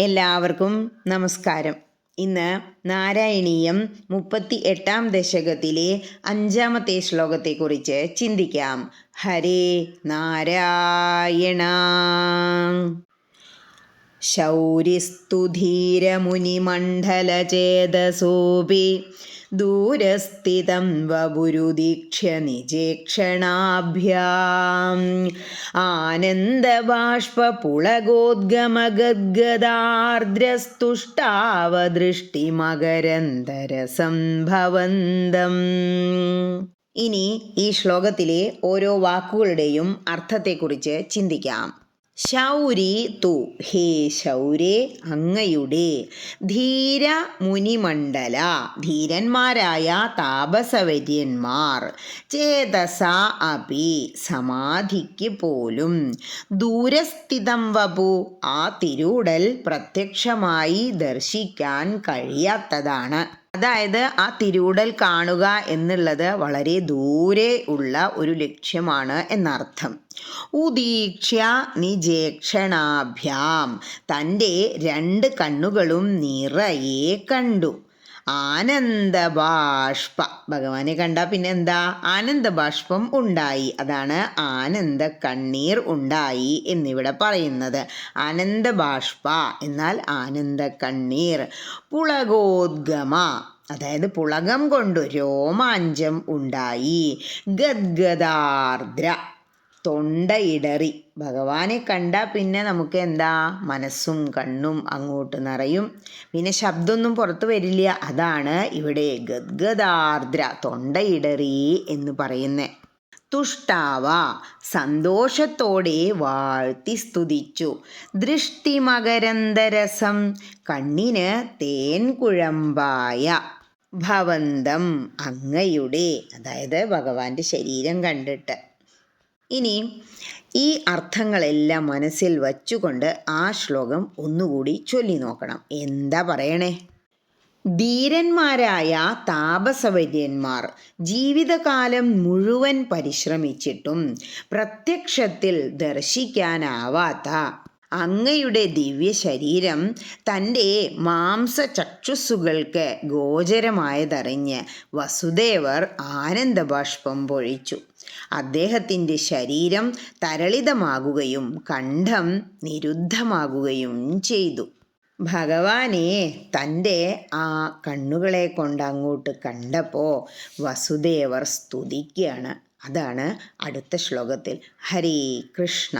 എല്ലാവർക്കും നമസ്കാരം. ഇന്ന് നാരായണീയം 38-ാം ദശകത്തിലെ 5-ാമത്തെ ശ്ലോകത്തെക്കുറിച്ച് ചിന്തിക്കാം. ഹരേ നാരായണ. ശൗരിസ്തു ധീരമുനിമണ്ഡലചേതസോപി ദൂരസ്ഥിതം വപുരുദീക്ഷ്യ നിജേക്ഷണാഭ്യാം ആനന്ദബാഷ്പപുളഗോദ്ഗമഗദ്ഗദാർദ്രസ്തുഷ്ടാവദൃഷ്ടിമകരന്തരസംഭവന്തം. ഇനി ഈ ശ്ലോകത്തിലെ ഓരോ വാക്കുകളുടെയും അർത്ഥത്തെക്കുറിച്ച് ചിന്തിക്കാം. ശൗരി തു, ഹേ ശൗരേ, അങ്ങയുടെ. ധീര മുനിമണ്ഡല, ധീരന്മാരായ താപസവര്യന്മാർ. ചേതസ അപി, സമാധിക്ക് പോലും. ദൂരസ്ഥിതം വപു, ആ തിരൂടൽ പ്രത്യക്ഷമായി ദർശിക്കാൻ കഴിയാത്തതാണ്. അതായത് ആ തിരൂടൽ കാണുക എന്നുള്ളത് വളരെ ദൂരെ ഉള്ള ഒരു ലക്ഷ്യമാണ് എന്നർത്ഥം. ഉദീക്ഷ്യ നിജേക്ഷണാഭ്യാം, തൻ്റെ 2 കണ്ണുകളും നിറയെ കണ്ടു. ആനന്ദബാഷ്പ, ഭഗവാനെ കണ്ടാൽ പിന്നെ എന്താ? ആനന്ദബാഷ്പം ഉണ്ടായി. അതാണ് ആനന്ദ കണ്ണീർ ഉണ്ടായി എന്നിവിടെ പറയുന്നത്. ആനന്ദബാഷ്പ എന്നാൽ ആനന്ദ കണ്ണീർ. പുളഗോദ്ഗമ, അതായത് പുളകം കൊണ്ട് രോമാഞ്ചം ഉണ്ടായി. ഗദ്ഗദാർദ്ര, തൊണ്ടയിടറി. ഭഗവാനെ കണ്ടാൽ പിന്നെ നമുക്ക് എന്താ? മനസ്സും കണ്ണും അങ്ങോട്ട് നിറയും. പിന്നെ ശബ്ദമൊന്നും പുറത്തു വരില്ല. അതാണ് ഇവിടെ ഗദ്ഗദാർദ്ര, തൊണ്ടയിടറി എന്ന് പറയുന്നത്. തുഷ്ടാവ, സന്തോഷത്തോടെ വാഴ്ത്തി സ്തുതിച്ചു. ദൃഷ്ടിമകരന്തരസം, കണ്ണിന് തേൻ കുഴമ്പായ. ഭവന്തം, അങ്ങയുടെ, അതായത് ഭഗവാന്റെ ശരീരം കണ്ടിട്ട്. ഇനി ഈ അർത്ഥങ്ങളെല്ലാം മനസ്സിൽ വച്ചുകൊണ്ട് ആ ശ്ലോകം ഒന്നുകൂടി ചൊല്ലി നോക്കണം. എന്താ പറയണേ? ധീരന്മാരായ താപസവര്യന്മാർ ജീവിതകാലം മുഴുവൻ പരിശ്രമിച്ചിട്ടും പ്രത്യക്ഷത്തിൽ ദർശിക്കാനാവാത്ത അങ്ങയുടെ ദിവ്യ ശരീരം തൻ്റെ മാംസചക്ഷുസ്സുകൾക്ക് ഗോചരമായതറിഞ്ഞ് വസുദേവർ ആനന്ദബാഷ്പം പൊഴിച്ചു. അദ്ദേഹത്തിൻ്റെ ശരീരം തരളിതമാകുകയും കണ്ഠം നിരുദ്ധമാകുകയും ചെയ്തു. ഭഗവാനെ തൻ്റെ ആ കണ്ണുകളെ കൊണ്ട് അങ്ങോട്ട് കണ്ടപ്പോൾ വസുദേവർ സ്തുതിക്കുകയാണ്. അതാണ് അടുത്ത ശ്ലോകത്തിൽ. ഹരേ കൃഷ്ണ.